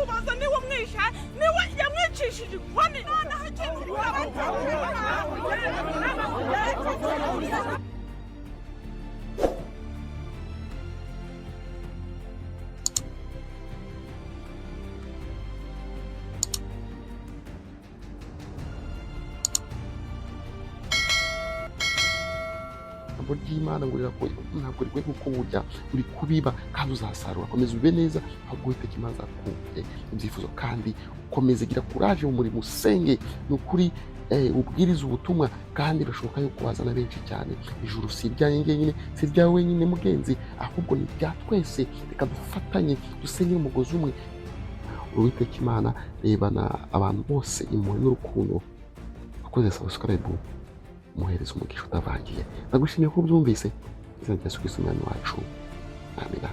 mubaza niwe mwisha niwe yamwicishije inkoni noneho ikintu ry'Imana ngo rirakoye ntabwo rikwiye kuko burya uri kubiba kandi uzasarura. Komeza ube neza ahubwo witeka Imana akumve ibyifuzo kandi ukomeze gira kuraje mu murimo usenge ni ukuri ubwiriza ubutumwa kandi birashoboka yuko wazana benshi cyane. Ijuru si iryanjye njyenyine si iryawe wenyine mugenzi ahubwo ni irya twese. Reka dufatanye dusenyere umugozi umwe. Uwiteka Imana rebana abantu bose impuhwe n'urukundo. Ukoze subscribe muhereza umugisha utavangiye. Ndagushimiye ko byumvise. Izina rya Yesu Kristo umwami wacu. Amina.